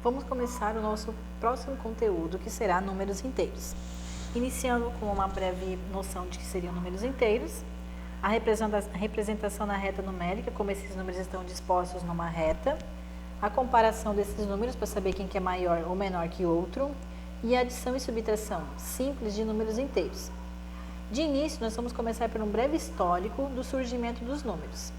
vamos começar o nosso próximo conteúdo, que será números inteiros. Iniciando com uma breve noção de que seriam números inteiros, a representação na reta numérica, como esses números estão dispostos numa reta, a comparação desses números para saber quem que é maior ou menor que o outro, e a adição e subtração simples de números inteiros. De início, nós vamos começar por um breve histórico do surgimento dos números.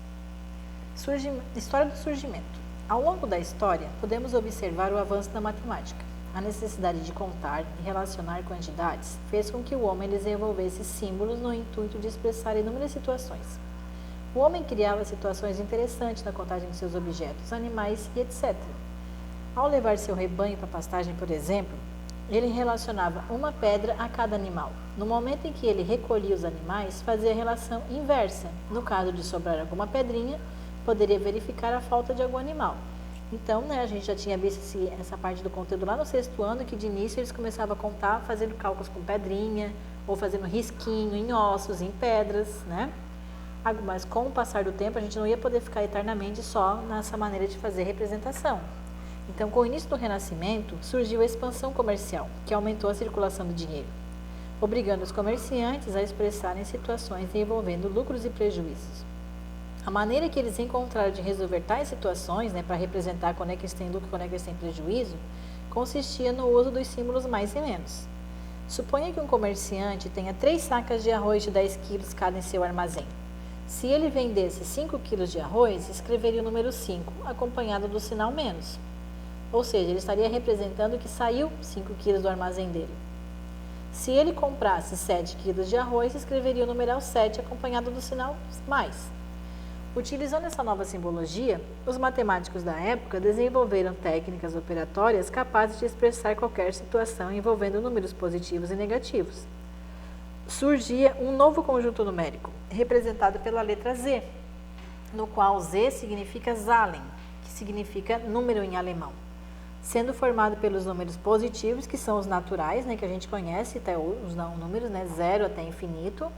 História do surgimento. Ao longo da história, podemos observar o avanço da matemática. A necessidade de contar e relacionar quantidades fez com que o homem desenvolvesse símbolos no intuito de expressar inúmeras situações. O homem criava situações interessantes na contagem de seus objetos, animais e etc. Ao levar seu rebanho para pastagem, por exemplo, ele relacionava uma pedra a cada animal. No momento em que ele recolhia os animais, fazia a relação inversa. No caso de sobrar alguma pedrinha, poderia verificar a falta de algum animal. Então, a gente já tinha visto essa parte do conteúdo lá no 6º ano, que de início eles começavam a contar fazendo cálculos com pedrinha, ou fazendo risquinho em ossos, em pedras, né? Mas com o passar do tempo, a gente não ia poder ficar eternamente só nessa maneira de fazer representação. Então, com o início do Renascimento, surgiu a expansão comercial, que aumentou a circulação do dinheiro, obrigando os comerciantes a expressarem situações envolvendo lucros e prejuízos. A maneira que eles encontraram de resolver tais situações, para representar quando é que eles têm lucro e quando é que eles têm prejuízo, consistia no uso dos símbolos mais e menos. Suponha que um comerciante tenha 3 sacas de arroz de 10 quilos cada em seu armazém. Se ele vendesse 5 quilos de arroz, escreveria o número 5, acompanhado do sinal menos. Ou seja, ele estaria representando que saiu 5 quilos do armazém dele. Se ele comprasse 7 quilos de arroz, escreveria o numeral 7, acompanhado do sinal mais. Utilizando essa nova simbologia, os matemáticos da época desenvolveram técnicas operatórias capazes de expressar qualquer situação envolvendo números positivos e negativos. Surgia um novo conjunto numérico, representado pela letra Z, no qual Z significa Zahlen, que significa número em alemão, sendo formado pelos números positivos, que são os naturais, que a gente conhece até os números, 0 até infinito,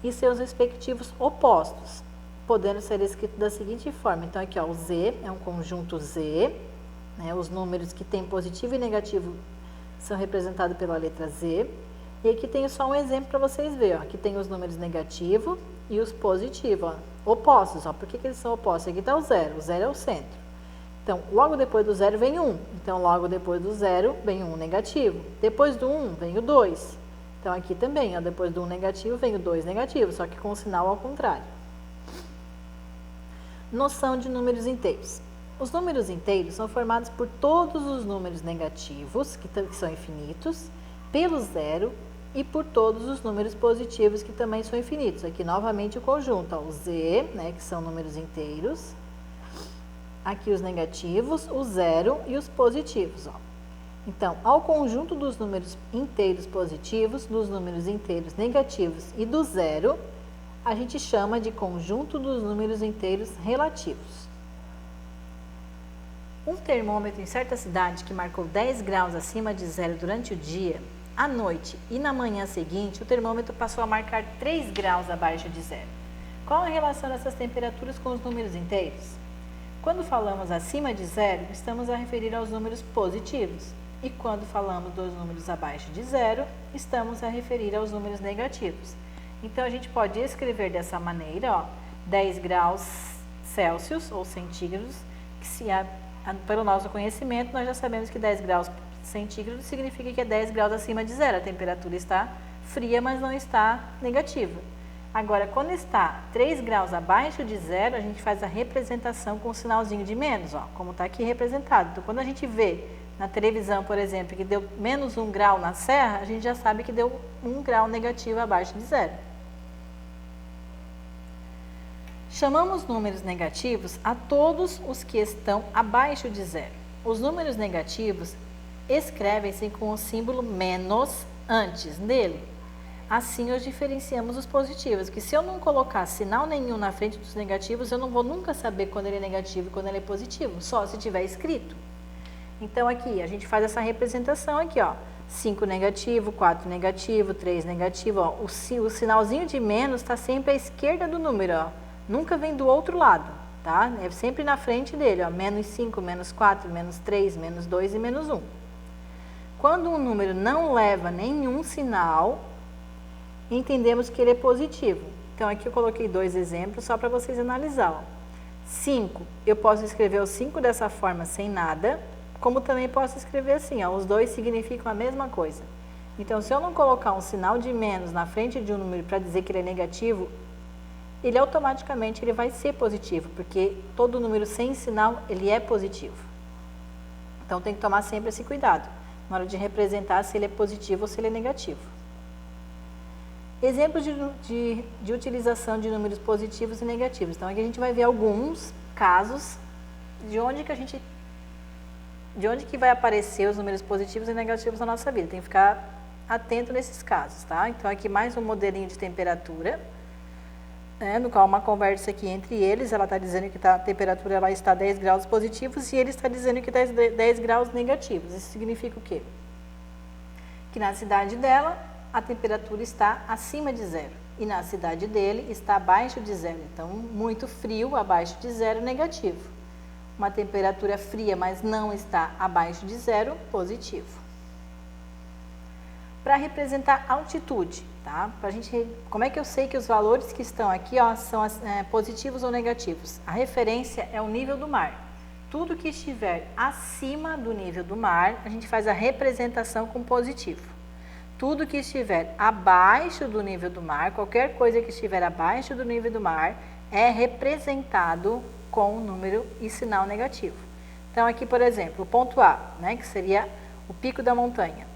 e seus respectivos opostos, podendo ser escrito da seguinte forma. Então, aqui, o Z é um conjunto Z, os números que têm positivo e negativo são representados pela letra Z, e aqui tem só um exemplo para vocês verem, aqui tem os números negativos e os positivos, opostos, por que eles são opostos? Aqui está o 0 é o centro. Então, logo depois do 0 vem 1, então logo depois do 0 vem 1 negativo, depois do 1 vem o 2, então aqui também, depois do 1 negativo vem o 2 negativo, só que com o sinal ao contrário. Noção de números inteiros. Os números inteiros são formados por todos os números negativos, que são infinitos, pelo 0 e por todos os números positivos, que também são infinitos. Aqui novamente o conjunto, o Z, que são números inteiros, aqui os negativos, o 0 e os positivos. Então, ao conjunto dos números inteiros positivos, dos números inteiros negativos e do 0, a gente chama de conjunto dos números inteiros relativos. Um termômetro em certa cidade que marcou 10 graus acima de 0 durante o dia, à noite e na manhã seguinte, o termômetro passou a marcar 3 graus abaixo de 0. Qual a relação dessas temperaturas com os números inteiros? Quando falamos acima de 0, estamos a referir aos números positivos. E quando falamos dos números abaixo de 0, estamos a referir aos números negativos. Então, a gente pode escrever dessa maneira, 10 graus Celsius ou centígrados, que pelo nosso conhecimento, nós já sabemos que 10 graus centígrados significa que é 10 graus acima de 0. A temperatura está fria, mas não está negativa. Agora, quando está 3 graus abaixo de 0, a gente faz a representação com o sinalzinho de menos, como está aqui representado. Então, quando a gente vê na televisão, por exemplo, que deu menos 1 grau na serra, a gente já sabe que deu 1 grau negativo abaixo de 0. Chamamos números negativos a todos os que estão abaixo de 0. Os números negativos escrevem-se com o símbolo menos antes dele. Assim, nós diferenciamos os positivos, que se eu não colocar sinal nenhum na frente dos negativos, eu não vou nunca saber quando ele é negativo e quando ele é positivo, só se tiver escrito. Então, aqui, a gente faz essa representação aqui, 5 negativo, 4 negativo, 3 negativo, o sinalzinho de menos está sempre à esquerda do número, nunca vem do outro lado. tá? É sempre na frente dele, ó, menos 5, menos 4, menos 3, menos 2 e menos 1. Quando um número não leva nenhum sinal, entendemos que ele é positivo. Então, aqui eu coloquei 2 exemplos só para vocês analisar. 5, eu posso escrever o 5 dessa forma sem nada, como também posso escrever assim, ó, os dois significam a mesma coisa. Então, se eu não colocar um sinal de menos na frente de um número para dizer que ele é negativo, ele automaticamente ele vai ser positivo, porque todo número sem sinal, ele é positivo. Então, tem que tomar sempre esse cuidado, na hora de representar se ele é positivo ou se ele é negativo. Exemplos de utilização de números positivos e negativos. Então, aqui a gente vai ver alguns casos de onde que vai aparecer os números positivos e negativos na nossa vida. Tem que ficar atento nesses casos, tá? Então, aqui mais um modelinho de temperatura, né, no qual uma conversa aqui entre eles, ela está dizendo que a temperatura ela está 10 graus positivos e ele está dizendo que está 10 graus negativos. Isso significa o quê? Que na cidade dela, a temperatura está acima de zero e na cidade dele está abaixo de zero. Então, muito frio, abaixo de zero, negativo. Uma temperatura fria, mas não está abaixo de zero, positivo. Para representar altitude, tá? Como é que eu sei que os valores que estão aqui, ó, são positivos ou negativos? A referência é o nível do mar. Tudo que estiver acima do nível do mar, a gente faz a representação com positivo. Tudo que estiver abaixo do nível do mar, qualquer coisa que estiver abaixo do nível do mar, é representado com número e sinal negativo. Então, aqui, por exemplo, o ponto A, né, que seria o pico da montanha,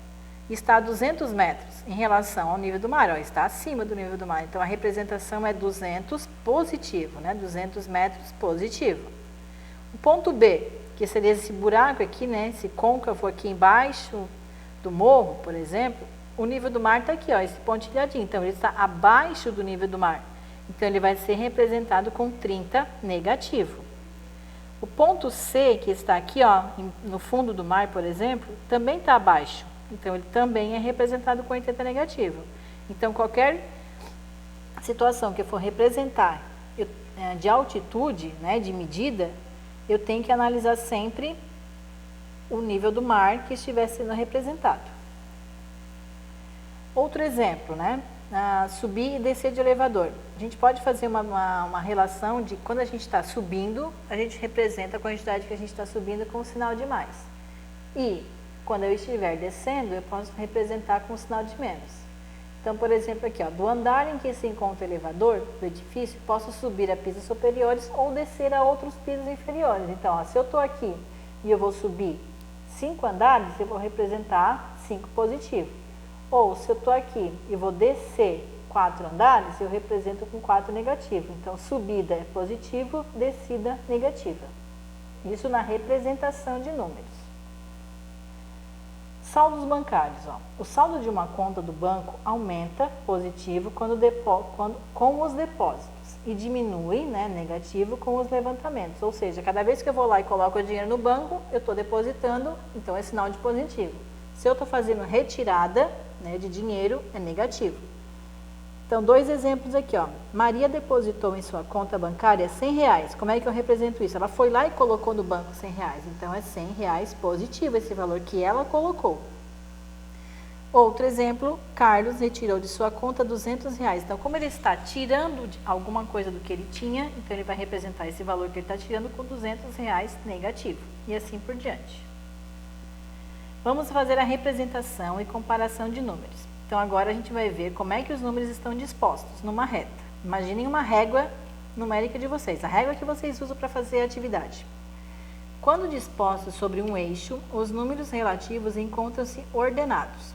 está a 200 metros em relação ao nível do mar, ó, está acima do nível do mar. Então, a representação é 200 positivo, né, 200 metros positivo. O ponto B, que seria esse buraco aqui, né, esse côncavo aqui embaixo do morro, por exemplo, o nível do mar está aqui, ó, esse pontilhadinho. Então, ele está abaixo do nível do mar. Então, ele vai ser representado com 30 negativo. O ponto C, que está aqui, ó, no fundo do mar, por exemplo, também está abaixo. Então, ele também é representado com 80 negativo. Então, qualquer situação que eu for representar de altitude, né, de medida, eu tenho que analisar sempre o nível do mar que estiver sendo representado. Outro exemplo, né? Subir e descer de elevador. A gente pode fazer uma relação de quando a gente está subindo, a gente representa a quantidade que a gente está subindo com o sinal de mais. E quando eu estiver descendo, eu posso representar com o sinal de menos. Então, por exemplo, aqui, ó, do andar em que se encontra o elevador do edifício, posso subir a pisos superiores ou descer a outros pisos inferiores. Então, ó, se eu estou aqui e eu vou subir 5 andares, eu vou representar 5 positivo. Ou, se eu estou aqui e vou descer 4 andares, eu represento com 4 negativo. Então, subida é positivo, descida negativa. Isso na representação de números. Saldos bancários. Ó. O saldo de uma conta do banco aumenta, positivo, com os depósitos. E diminui, né, negativo, com os levantamentos. Ou seja, cada vez que eu vou lá e coloco o dinheiro no banco, eu estou depositando, então é sinal de positivo. Se eu estou fazendo retirada, né, de dinheiro, é negativo. Então, 2 exemplos aqui, ó. Maria depositou em sua conta bancária R$100. Como é que eu represento isso? Ela foi lá e colocou no banco R$100. Então, é R$100 positivo esse valor que ela colocou. Outro exemplo, Carlos retirou de sua conta R$200. Então, como ele está tirando alguma coisa do que ele tinha, então ele vai representar esse valor que ele está tirando com R$200 negativo. E assim por diante. Vamos fazer a representação e comparação de números. Então, agora a gente vai ver como é que os números estão dispostos numa reta. Imaginem uma régua numérica de vocês, a régua que vocês usam para fazer a atividade. Quando dispostos sobre um eixo, os números relativos encontram-se ordenados.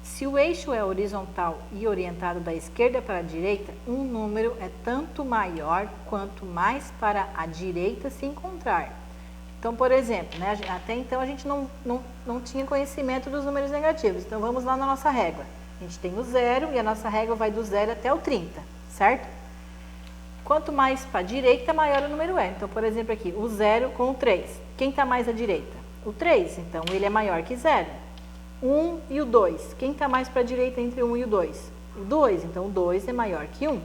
Se o eixo é horizontal e orientado da esquerda para a direita, um número é tanto maior quanto mais para a direita se encontrar. Então, por exemplo, né, até então a gente não tinha conhecimento dos números negativos. Então, vamos lá na nossa régua. A gente tem o 0 e a nossa régua vai do 0 até o 30, certo? Quanto mais para a direita, maior o número é. Então, por exemplo, aqui, o 0 com o 3. Quem está mais à direita? O 3, então ele é maior que 0. 1 e o 2. Quem está mais para a direita entre o 1 e o 2? O 2, então o 2 é maior que 1.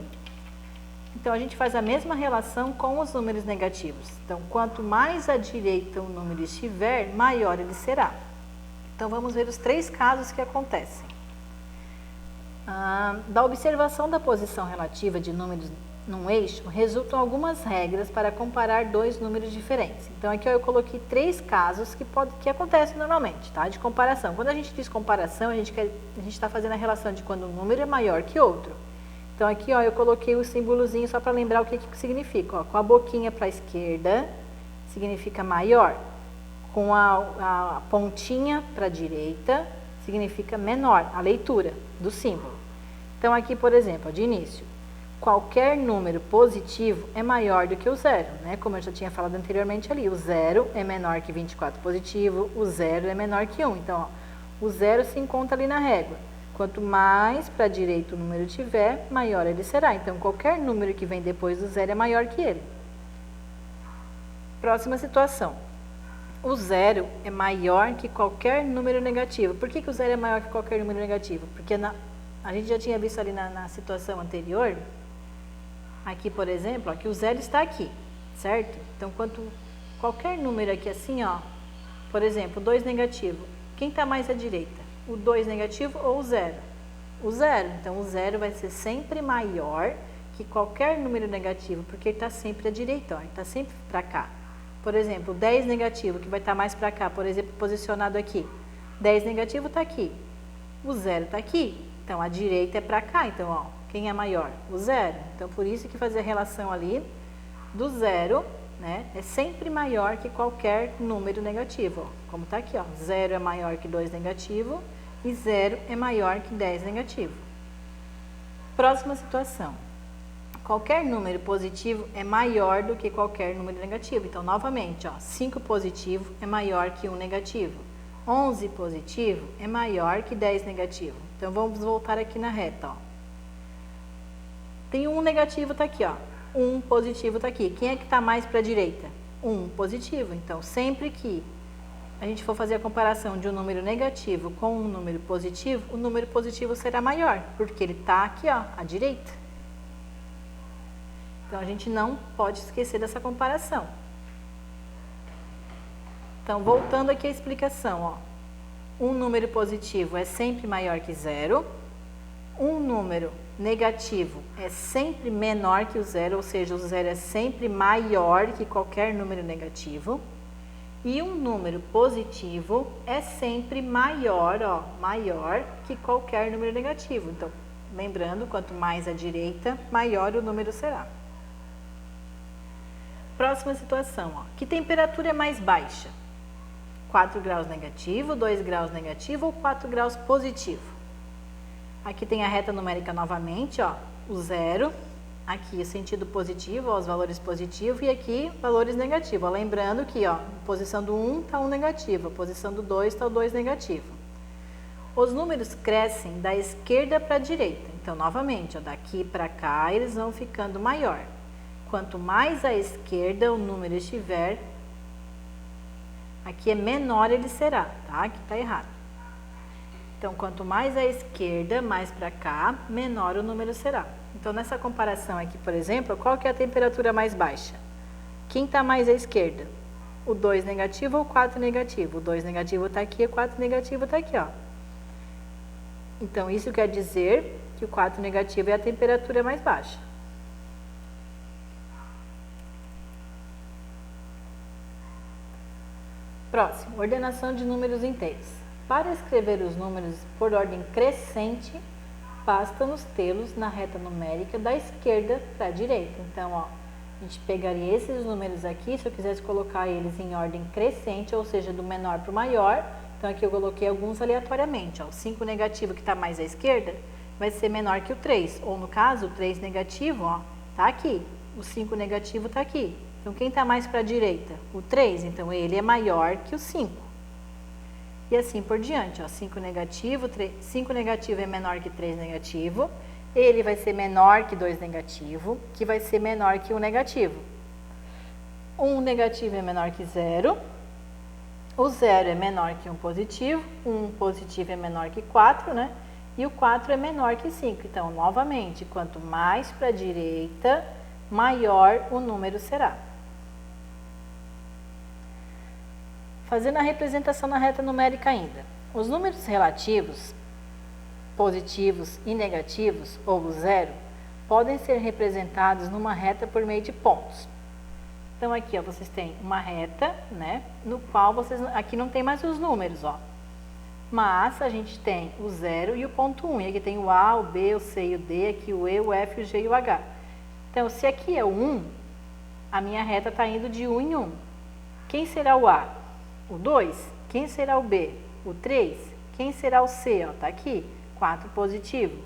Então, a gente faz a mesma relação com os números negativos. Então, quanto mais à direita o número estiver, maior ele será. Então, vamos ver os 3 casos que acontecem. Da observação da posição relativa de números num eixo, resultam algumas regras para comparar 2 números diferentes. Então, aqui eu coloquei 3 casos que acontecem normalmente, tá? De comparação. Quando a gente diz comparação, a gente está fazendo a relação de quando um número é maior que outro. Então, aqui eu coloquei o símbolozinho só para lembrar o que significa. Com a boquinha para a esquerda, significa maior. Com a pontinha para a direita, significa menor, a leitura do símbolo. Então, aqui, por exemplo, de início, qualquer número positivo é maior do que o zero, né? Como eu já tinha falado anteriormente ali, o zero é menor que 24 positivo, o zero é menor que 1. Então, ó, o zero se encontra ali na régua. Quanto mais para a direita o número tiver, maior ele será. Então, qualquer número que vem depois do zero é maior que ele. Próxima situação. O zero é maior que qualquer número negativo. Por que o zero é maior que qualquer número negativo? Porque a gente já tinha visto ali na situação anterior, aqui, por exemplo, ó, que o zero está aqui, certo? Então, qualquer número aqui assim, ó, por exemplo, 2 negativo, quem está mais à direita? O 2 negativo ou o zero? O zero. Então, o zero vai ser sempre maior que qualquer número negativo, porque ele está sempre à direita, ó, ele está sempre para cá. Por exemplo, 10 negativo, que vai estar mais para cá, por exemplo, posicionado aqui. 10 negativo está aqui, o zero está aqui. Então, a direita é para cá. Então, ó, quem é maior? O zero. Então, por isso que fazer a relação ali do zero, né, é sempre maior que qualquer número negativo. Ó, como está aqui, ó, 0 é maior que 2 negativo e 0 é maior que 10 negativo. Próxima situação. Qualquer número positivo é maior do que qualquer número negativo. Então, novamente, ó, 5 positivo é maior que 1 negativo. 11 positivo é maior que 10 negativo. Então, vamos voltar aqui na reta, ó. Tem 1 negativo, está aqui, ó. 1 positivo está aqui. Quem é que está mais para a direita? 1 positivo. Então, sempre que a gente for fazer a comparação de um número negativo com um número positivo, o número positivo será maior, porque ele está aqui, ó, à direita. Então, a gente não pode esquecer dessa comparação. Então, voltando aqui à explicação, ó. Um número positivo é sempre maior que 0. Um número negativo é sempre menor que o zero, ou seja, o zero é sempre maior que qualquer número negativo. E um número positivo é sempre maior, ó, maior que qualquer número negativo. Então, lembrando, quanto mais à direita, maior o número será. Próxima situação, ó. Que temperatura é mais baixa? 4 graus negativo, 2 graus negativo ou 4 graus positivo? Aqui tem a reta numérica novamente, ó, o zero, aqui o sentido positivo, ó, os valores positivos, e aqui valores negativos. Ó, lembrando que, ó, posição do 1 está 1 negativo, a posição do 2 está o 2 negativo. Os números crescem da esquerda para a direita. Então, novamente, ó, daqui para cá, eles vão ficando maior. Quanto mais à esquerda o número estiver, aqui é menor ele será, tá? Aqui está errado. Então, quanto mais à esquerda, mais para cá, menor o número será. Então, nessa comparação aqui, por exemplo, qual que é a temperatura mais baixa? Quem está mais à esquerda? O 2 negativo ou o 4 negativo? O 2 negativo está aqui, o 4 negativo está aqui, ó. Então, isso quer dizer que o 4 negativo é a temperatura mais baixa. Próximo, ordenação de números inteiros. Para escrever os números por ordem crescente, basta-nos tê-los na reta numérica da esquerda para a direita. Então, ó, a gente pegaria esses números aqui, se eu quisesse colocar eles em ordem crescente, ou seja, do menor para o maior. Então, aqui eu coloquei alguns aleatoriamente. Ó, o 5 negativo, que está mais à esquerda, vai ser menor que o 3. Ou, no caso, o 3 negativo, ó, está aqui. O 5 negativo está aqui. Então, quem está mais para a direita? O 3, então ele é maior que o 5. E assim por diante, ó, 5 negativo é menor que 3 negativo, ele vai ser menor que 2 negativo, que vai ser menor que 1 negativo. 1 negativo é menor que 0, o 0 é menor que 1 positivo, 1 positivo é menor que 4, né? E o 4 é menor que 5. Então, novamente, quanto mais para a direita, maior o número será. Fazendo a representação na reta numérica ainda. Os números relativos, positivos e negativos, ou zero, podem ser representados numa reta por meio de pontos. Então aqui, ó, vocês têm uma reta, né, no qual vocês, aqui não tem mais os números, ó. Mas a gente tem o 0 e o ponto 1. E aqui tem o A, o B, o C e o D, aqui o E, o F, o G e o H. Então, se aqui é o 1, a minha reta está indo de 1 em 1. Quem será o A? O 2? Quem será o B? O 3? Quem será o C? Está aqui, 4 positivo.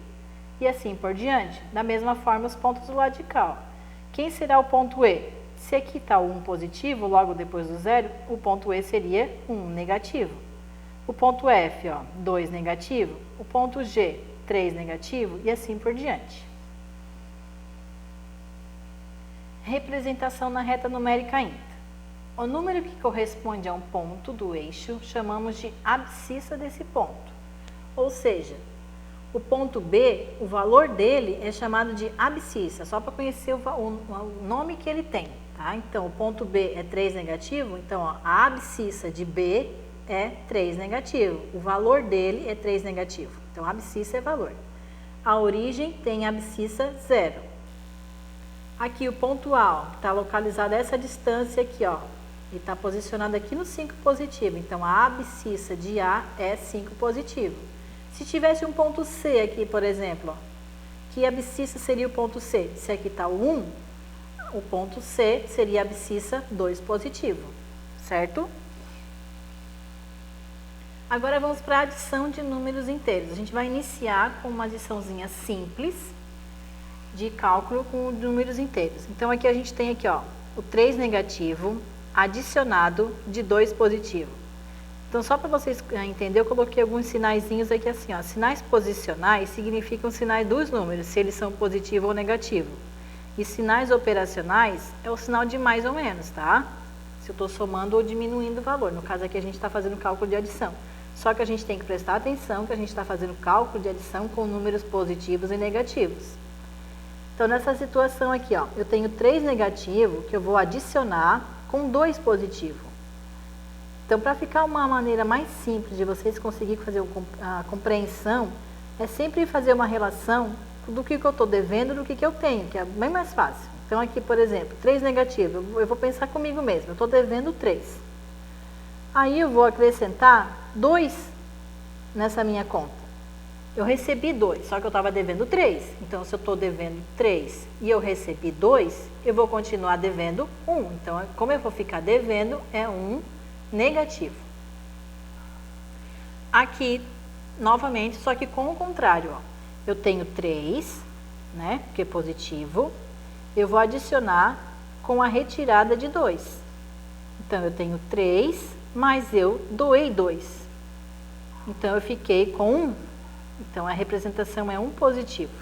E assim por diante. Da mesma forma, os pontos do lado de cá. Ó. Quem será o ponto E? Se aqui está o 1 positivo, logo depois do 0, o ponto E seria 1 negativo. O ponto F, ó, 2 negativo. O ponto G, 3 negativo. E assim por diante. Representação na reta numérica ainda. O número que corresponde a um ponto do eixo, chamamos de abscissa desse ponto. Ou seja, o ponto B, o valor dele é chamado de abscissa, só para conhecer o nome que ele tem. Tá? Então, o ponto B é 3 negativo, então ó, a abscissa de B é 3 negativo. O valor dele é 3 negativo. Então, a abscissa é valor. A origem tem abscissa 0. Aqui o ponto A está localizado a essa distância aqui, ó. E está posicionado aqui no 5 positivo. Então, a abscissa de A é 5 positivo. Se tivesse um ponto C aqui, por exemplo, ó, que abscissa seria o ponto C? Se aqui está o 1, o ponto C seria a abscissa 2 positivo, certo? Agora vamos para a adição de números inteiros. A gente vai iniciar com uma adiçãozinha simples de cálculo com números inteiros. Então, aqui a gente tem aqui, ó, o 3 negativo adicionado de 2 positivo. Então, só para vocês entenderem, eu coloquei alguns sinaizinhos aqui assim, ó. Sinais posicionais significam sinais dos números, se eles são positivo ou negativo. E sinais operacionais é o sinal de mais ou menos, tá? Se eu estou somando ou diminuindo o valor. No caso aqui a gente está fazendo cálculo de adição. Só que a gente tem que prestar atenção que a gente está fazendo cálculo de adição com números positivos e negativos. Então, nessa situação aqui, ó, eu tenho 3 negativo que eu vou adicionar com 2 positivo. Então, para ficar uma maneira mais simples de vocês conseguirem fazer a compreensão, é sempre fazer uma relação do que eu estou devendo do que eu tenho, que é bem mais fácil. Então, aqui, por exemplo, 3 negativo, eu vou pensar comigo mesmo, eu estou devendo 3. Aí, eu vou acrescentar 2 nessa minha conta. Eu recebi 2, só que eu estava devendo 3. Então, se eu estou devendo 3 e eu recebi 2, eu vou continuar devendo 1. Então, como eu vou ficar devendo, é 1 negativo. Aqui, novamente, só que com o contrário, ó. Eu tenho 3, né, que é positivo. Eu vou adicionar com a retirada de 2. Então, eu tenho 3, mas eu doei 2. Então, eu fiquei com 1. Então, a representação é 1 positivo.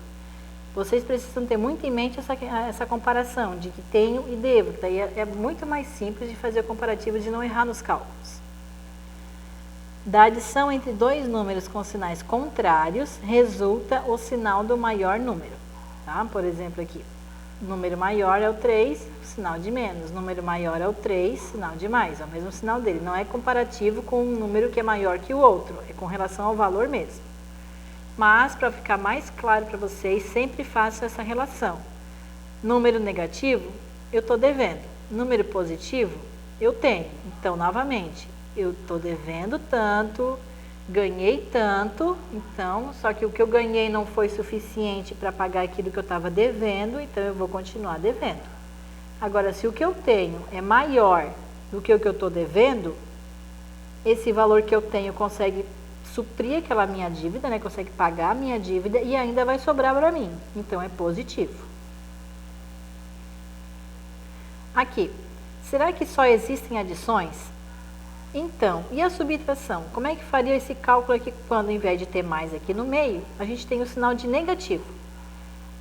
Vocês precisam ter muito em mente essa comparação de que tenho e devo. Daí é muito mais simples de fazer a comparativa, de não errar nos cálculos. Da adição entre dois números com sinais contrários, resulta o sinal do maior número. Tá? Por exemplo, aqui, o número maior é o 3, sinal de menos. O número maior é o 3, sinal de mais. É o mesmo sinal dele. Não é comparativo com um número que é maior que o outro. É com relação ao valor mesmo. Mas, para ficar mais claro para vocês, sempre faço essa relação. Número negativo, eu estou devendo. Número positivo, eu tenho. Então, novamente, eu estou devendo tanto, ganhei tanto, então, só que o que eu ganhei não foi suficiente para pagar aquilo que eu estava devendo, então eu vou continuar devendo. Agora, se o que eu tenho é maior do que o que eu estou devendo, esse valor que eu tenho consegue suprir aquela minha dívida, né? Consegue pagar a minha dívida e ainda vai sobrar para mim. Então, é positivo. Aqui, será que só existem adições? Então, e a subtração? Como é que faria esse cálculo aqui quando, ao invés de ter mais aqui no meio, a gente tem o sinal de negativo?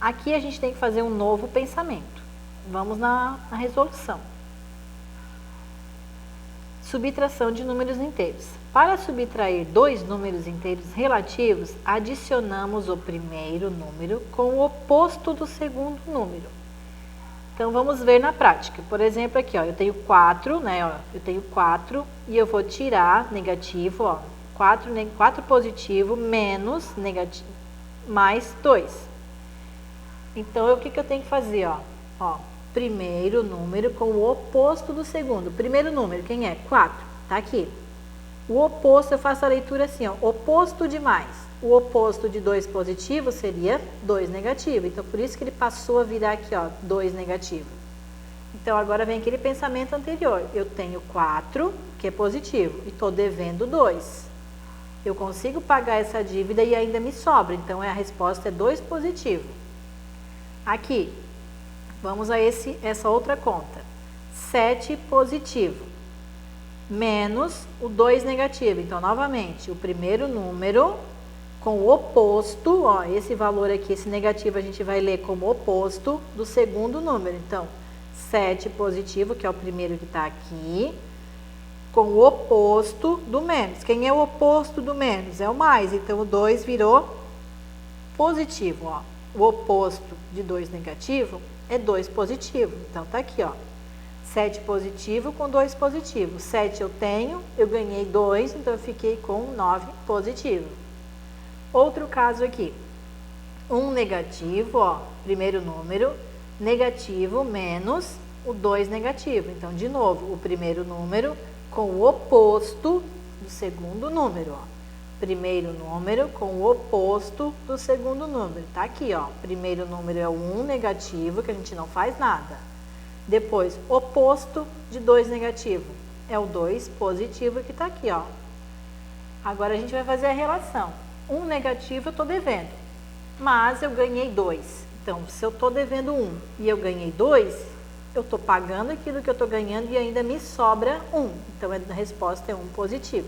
Aqui a gente tem que fazer um novo pensamento. Vamos na resolução. Subtração de números inteiros. Para subtrair dois números inteiros relativos, adicionamos o primeiro número com o oposto do segundo número. Então, vamos ver na prática. Por exemplo, aqui, ó, eu tenho 4, né? Ó, eu tenho 4 e eu vou tirar negativo, ó. 4 positivo menos negativo, mais 2. Então, o que eu tenho que fazer, ó? Ó, primeiro número com o oposto do segundo. Primeiro número, quem é? 4, tá aqui. O oposto, eu faço a leitura assim, ó, oposto de mais. O oposto de 2 positivo seria 2 negativo. Então, por isso que ele passou a virar aqui, ó, 2 negativo. Então, agora vem aquele pensamento anterior. Eu tenho 4, que é positivo, e estou devendo 2. Eu consigo pagar essa dívida e ainda me sobra. Então, a resposta é 2 positivo. Aqui, vamos a essa outra conta. 7 positivo. Menos o 2 negativo. Então, novamente, o primeiro número com o oposto, ó, esse valor aqui, esse negativo, a gente vai ler como oposto do segundo número. Então, 7 positivo, que é o primeiro que está aqui, com o oposto do menos. Quem é o oposto do menos? É o mais. Então, o 2 virou positivo, ó. O oposto de 2 negativo é 2 positivo. Então, tá aqui, ó. 7 positivo com 2 positivo. 7 eu tenho, eu ganhei 2, então eu fiquei com 9 positivo. Outro caso aqui. 1 negativo, ó, primeiro número, negativo menos o 2 negativo. Então, de novo, o primeiro número com o oposto do segundo número, ó. Primeiro número com o oposto do segundo número. Tá aqui, ó. Primeiro número é o 1 negativo, que a gente não faz nada. Depois, oposto de 2 negativo. É o 2 positivo que tá aqui, ó. Agora, a gente vai fazer a relação. 1 negativo eu tô devendo, mas eu ganhei 2. Então, se eu tô devendo 1 e eu ganhei 2, eu tô pagando aquilo que eu tô ganhando e ainda me sobra 1. Então, a resposta é 1 positivo.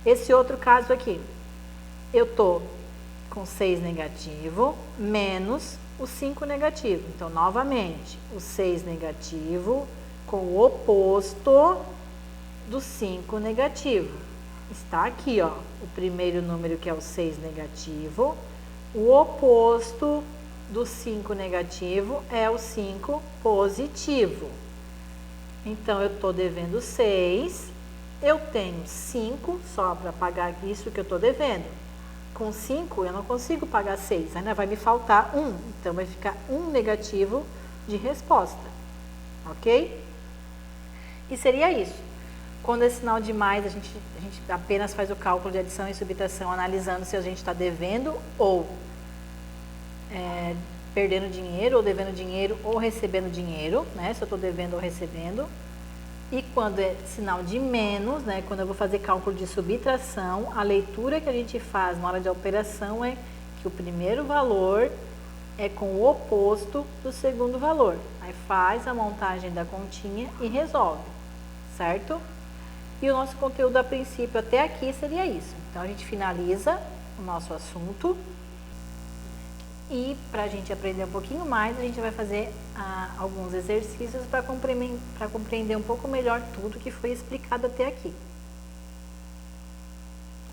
Esse outro caso aqui, eu tô com 6 negativo menos o 5 negativo. Então, novamente, o 6 negativo com o oposto do 5 negativo. Está aqui, ó, o primeiro número que é o 6 negativo. O oposto do 5 negativo é o 5 positivo. Então, eu estou devendo 6. Eu tenho 5 só para pagar isso que eu estou devendo. Com 5 eu não consigo pagar 6, ainda vai me faltar 1. Então, vai ficar 1 negativo de resposta, ok? E seria isso. Quando é sinal de mais, a gente apenas faz o cálculo de adição e subtração, analisando se a gente está devendo ou perdendo dinheiro, ou devendo dinheiro, ou recebendo dinheiro, né? Se eu estou devendo ou recebendo. E quando é sinal de menos, né? Quando eu vou fazer cálculo de subtração, a leitura que a gente faz na hora da operação é que o primeiro valor é com o oposto do segundo valor. Aí faz a montagem da continha e resolve, certo? E o nosso conteúdo a princípio até aqui seria isso. Então, a gente finaliza o nosso assunto. E para a gente aprender um pouquinho mais, a gente vai fazer alguns exercícios para compreender um pouco melhor tudo que foi explicado até aqui.